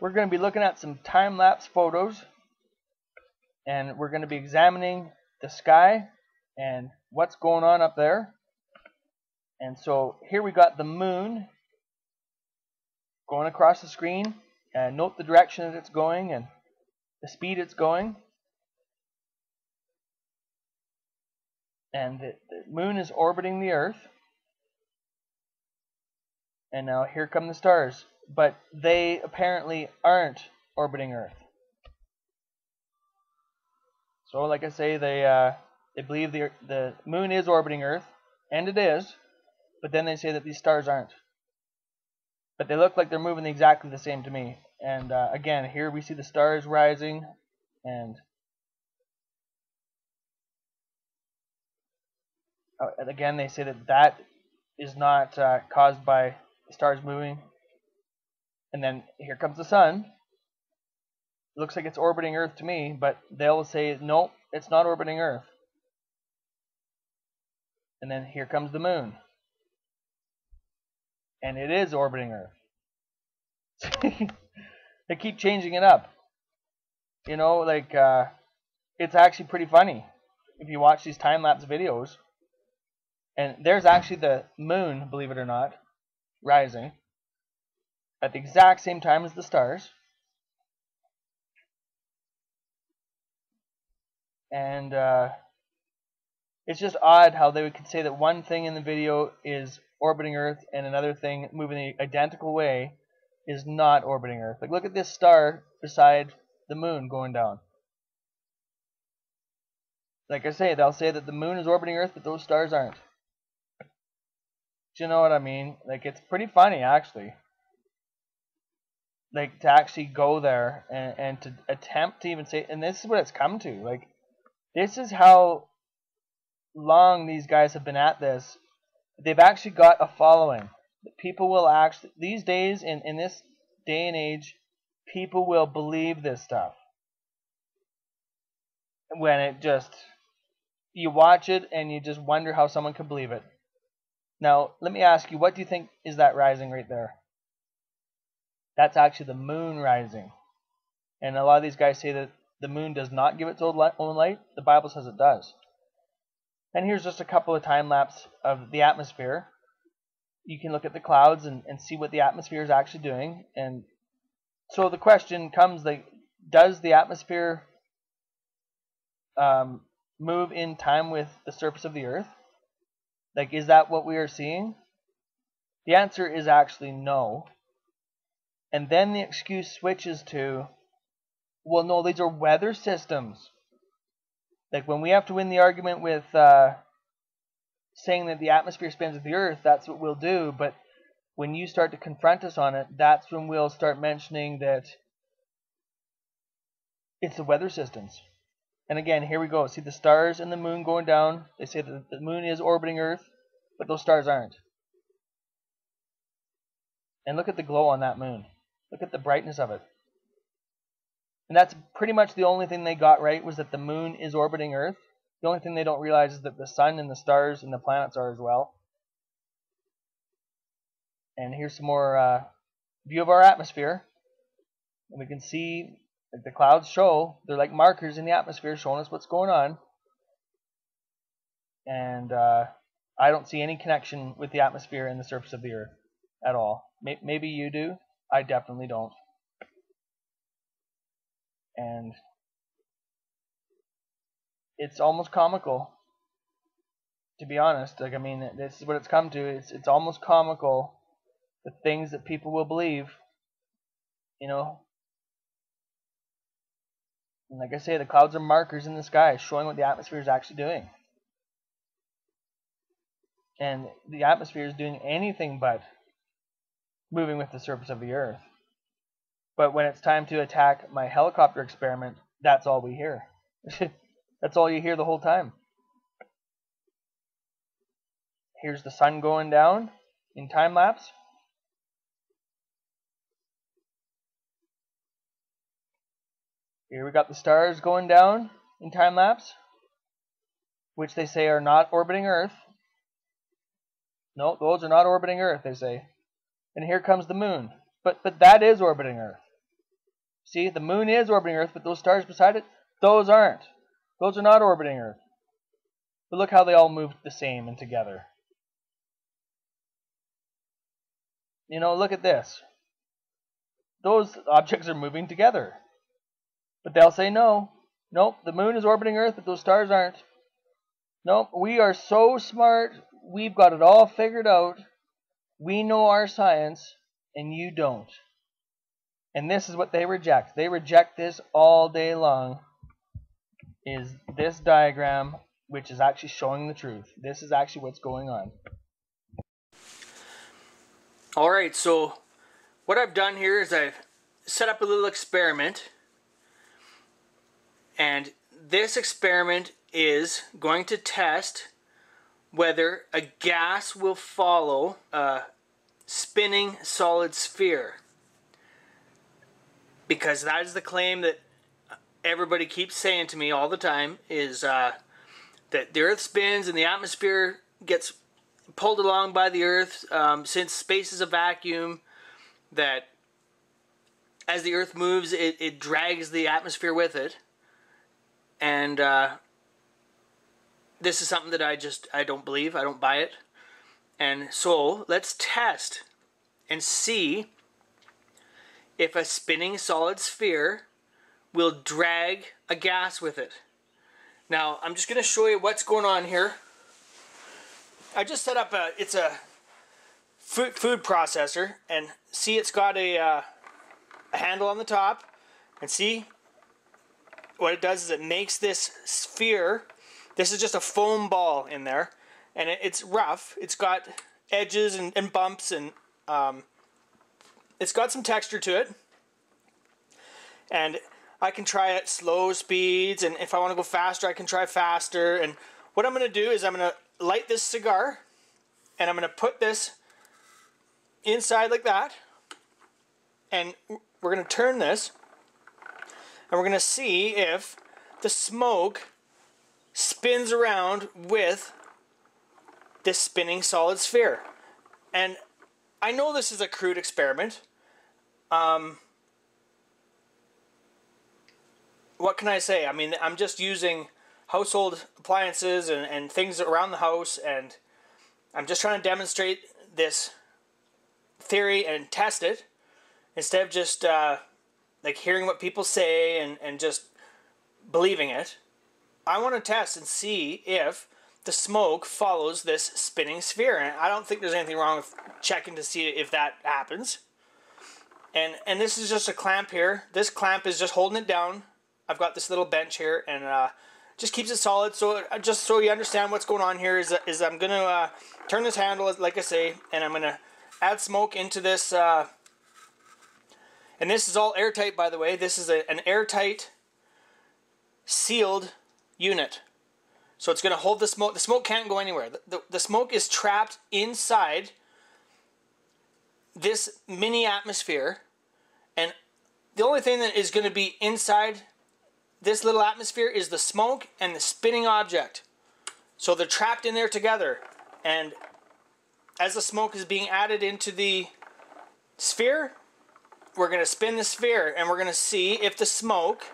we're going to be looking at some time-lapse photos, and we're going to be examining the sky and what's going on up there. And so here we got the moon going across the screen, and note the direction that it's going and the speed it's going. And the moon is orbiting the Earth. And now here come the stars, but they apparently aren't orbiting Earth. So like I say, they believe the moon is orbiting Earth, and it is, but then they say that these stars aren't. But they look like they're moving exactly the same to me. And again, here we see the stars rising, and again they say that that is not caused by the stars moving. And then here comes the sun. It looks like it's orbiting Earth to me, but they'll say, nope, it's not orbiting Earth. And then here comes the moon. And it is orbiting Earth. They keep changing it up. You know, like, it's actually pretty funny if you watch these time-lapse videos. And there's actually the moon, believe it or not, rising at the exact same time as the stars. And it's just odd how they could say that one thing in the video is orbiting Earth and another thing moving the identical way is not orbiting Earth. Like, look at this star beside the moon going down. Like I say, they'll say that the moon is orbiting Earth, but those stars aren't. Do you know what I mean? Like, it's pretty funny, actually. Like, to actually go there and to attempt to even say, and this is what it's come to. Like, this is how long these guys have been at this. They've actually got a following. People will actually, these days, in this day and age, people will believe this stuff. When it just, you watch it and you just wonder how someone could believe it. Now, let me ask you, what do you think is that rising right there? That's actually the moon rising. And a lot of these guys say that the moon does not give its own light. The Bible says it does. And here's just a couple of time-lapse of the atmosphere. You can look at the clouds and see what the atmosphere is actually doing. And so the question comes, like, does the atmosphere move in time with the surface of the Earth? Like, is that what we are seeing? The answer is actually no. And then the excuse switches to, well, no, these are weather systems. Like, when we have to win the argument with saying that the atmosphere spins with the Earth, that's what we'll do. But when you start to confront us on it, that's when we'll start mentioning that it's the weather systems. And again, here we go. See the stars and the moon going down. They say that the moon is orbiting Earth, but those stars aren't. And look at the glow on that moon. Look at the brightness of it. And that's pretty much the only thing they got right, was that the moon is orbiting Earth. The only thing they don't realize is that the sun and the stars and the planets are as well. And here's some more view of our atmosphere. And we can see that the clouds show, they're like markers in the atmosphere showing us what's going on. And I don't see any connection with the atmosphere and the surface of the Earth at all. Maybe you do. I definitely don't. And it's almost comical, to be honest. Like, I mean, this is what it's come to. It's almost comical, the things that people will believe, you know. And like I say, the clouds are markers in the sky showing what the atmosphere is actually doing. And the atmosphere is doing anything but moving with the surface of the Earth. But when it's time to attack my helicopter experiment, that's all we hear. That's all you hear the whole time. Here's the sun going down in time lapse. Here we got the stars going down in time lapse, which they say are not orbiting Earth. No, those are not orbiting Earth, they say. And here comes the moon. But that is orbiting Earth. See, the moon is orbiting Earth, but those stars beside it, those aren't. Those are not orbiting Earth. But look how they all move the same and together. You know, look at this. Those objects are moving together. But they'll say no. Nope, the moon is orbiting Earth, but those stars aren't. Nope, we are so smart. We've got it all figured out. We know our science, and you don't. And this is what they reject. They reject this all day long. Is this diagram, which is actually showing the truth. This is actually what's going on. Alright, so what I've done here is I've set up a little experiment. And this experiment is going to test whether a gas will follow a spinning solid sphere. Because that is the claim that everybody keeps saying to me all the time, is that the Earth spins and the atmosphere gets pulled along by the Earth, since space is a vacuum, that as the Earth moves, it drags the atmosphere with it. And this is something that I don't believe. I don't buy it. And so let's test and see if a spinning solid sphere will drag a gas with it. Now, I'm just going to show you what's going on here. I just set up it's a food processor, and see, it's got a handle on the top, and see what it does is it makes this sphere. This is just a foam ball in there, and it's rough. It's got edges and bumps, and it's got some texture to it. And I can try at slow speeds, and if I want to go faster, I can try faster. And what I'm going to do is I'm going to light this cigar, and I'm going to put this inside like that, and we're going to turn this, and we're going to see if the smoke spins around with this spinning solid sphere. And I know this is a crude experiment. What can I say? I mean, I'm just using household appliances and things around the house, and I'm just trying to demonstrate this theory and test it instead of just like hearing what people say and just believing it. I want to test and see if the smoke follows this spinning sphere, and I don't think there's anything wrong with checking to see if that happens. And this is just a clamp here. This clamp is just holding it down. I've got this little bench here, and just keeps it solid. So just so you understand what's going on here is I'm going to turn this handle, like I say, and I'm going to add smoke into this. And this is all airtight, by the way. This is an airtight, sealed unit. So it's going to hold the smoke. The smoke can't go anywhere. The smoke is trapped inside this mini atmosphere, and the only thing that is going to be inside this little atmosphere is the smoke and the spinning object. So they're trapped in there together, and as the smoke is being added into the sphere, we're going to spin the sphere, and we're going to see if the smoke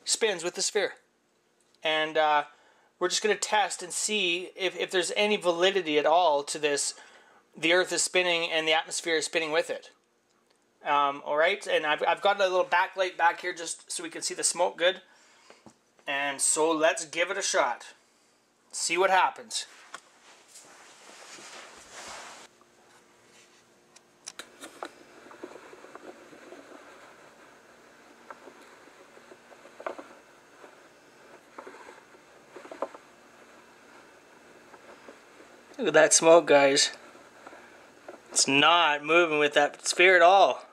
spins with the sphere. And we're just going to test and see if there's any validity at all to this. The Earth is spinning and the atmosphere is spinning with it. Alright, and I've got a little backlight back here just so we can see the smoke good. And so let's give it a shot. See what happens. Look at that smoke, guys. It's not moving with that sphere at all.